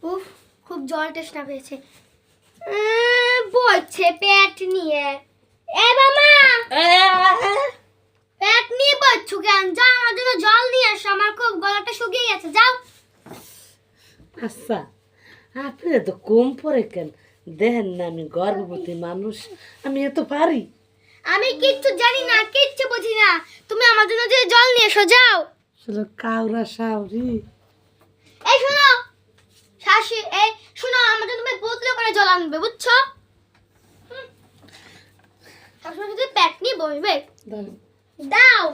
উফ, খুব জল তেষ্টা পেয়েছে। বলছে পেট নিয়ে। এ মামা, পেট নিয়ে বলছো কেন? যাও আমার জন্য জল নিয়ে আসো, আমার খুব গলাটা শুকিয়ে গেছে। যাও। আচ্ছা, আপনি এত কম পরে কেন? দেখেন না আমি গর্ভবতী মানুষ, আমি এত পারি? আমি কিচ্ছু জানি না, কিচ্ছু বুঝি না। তুমি আমার জন্য যে জল নিয়ে এসো, যাও। আসলে কাউরা সাউরি। এই শোনো শাশি, এই শোনো, আমার জন্য তুমি বোতলে করে জল আনবে, বুঝছো? সবসময় শুধু পেট নিয়ে বসবে। দাঁড়ান। দাও।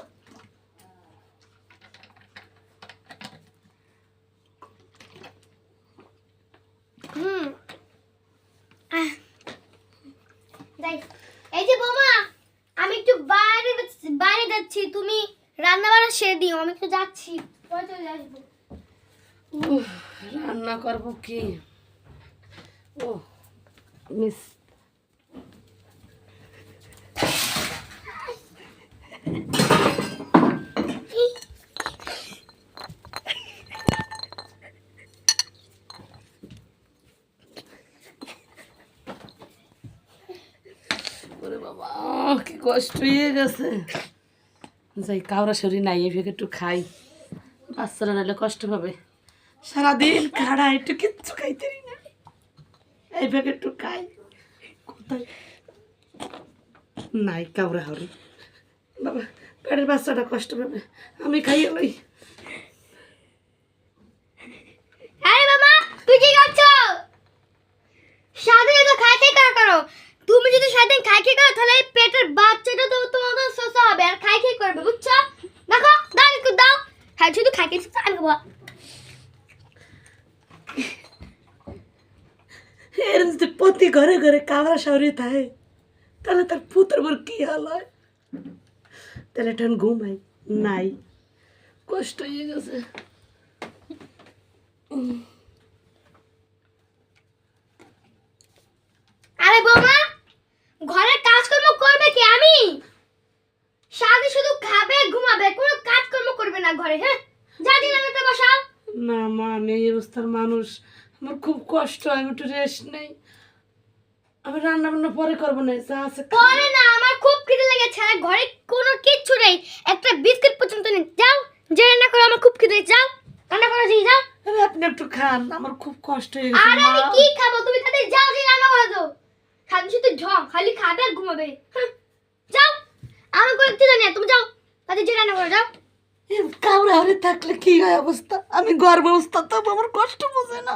দেখ, এই যে বৌমা, আমি একটু বাইরে যাচ্ছি, তুমি রান্না বান্না সেরে দিও, আমি একটু যাচ্ছি, পরে চলে আসবো। উফ, রান্না করবো কি? ও মিস, ওরে বাবা কি কষ্ট হয়ে গেছে। যাই, কাউরা শরীর নাই, এই ভেগে একটু খাই, বাচ্চারা নাহলে কষ্ট পাবে। সারাদিন খাড়া, একটু কিচ্ছু খাইতে না, এই ভেগে একটু খাই। কোথায় নাই কাউরা হরি, বাবা পেটের বাচ্চাটা কষ্ট পাবে, আমি খাইয়ে লই। আরে বাবা, তুই কি করছো? সারাদিন তো খাইতে করো। তুমি যদি সারাদিন খাইতে করো, তাহলে এই পেটের বাচ্চাটা তো তোমাদের শোষা হবে, আর খাইতে করবে, বুঝছো? দেখো, দাও একটু দাও। হ্যাঁ, শুধু খাইতে আমি খাবো। এর যদি প্রতি ঘরে ঘরে কাউরা শরীর থাকে, তাহলে তার পুত্র বর কি হাল হয়? তাহলে এখন ঘুমাই নাই, কষ্ট হয়ে গেছে। আরে বৌমা, ঘরের কাজকর্ম করবে কি? আমি সারাদিন শুধু খাবে ঘুমাবে, কোনো কাজকর্ম করবে না ঘরে। হ্যাঁ, যা দিলাম একটা বসাও। না মা, আমি এই অবস্থার মানুষ, আমার খুব কষ্ট, আমি একটু রেস্ট নেই, আমি রান্না বান্না পরে করবো না, যা আছে পরে না, আমার খুব খিদে লেগেছে, আর ঘরে কোনো কিচ্ছু নেই, একটা বিস্কিট পর্যন্ত নেই। যাও, যে রান্না করো, আমার খুব খিদে লেগেছে, যাও রান্না করো, যাও। আরে আপনি একটু খান, আমার খুব কষ্ট হয়ে গেছে আরে মা। আমি কি খাবো? তুমি তাদের যাও, যে রান্না করে দাও। খালি শুধু ঢং, খালি খাবে আর ঘুমাবে। যাও, আমি কোনো খিদে নেই, তুমি যাও, তাদের যে রান্না করে যাও। কাউরা হরে থাকলে কি হয় অবস্থা? আমি গর্ভ অবস্থা, তবু আমার কষ্ট বোঝে না।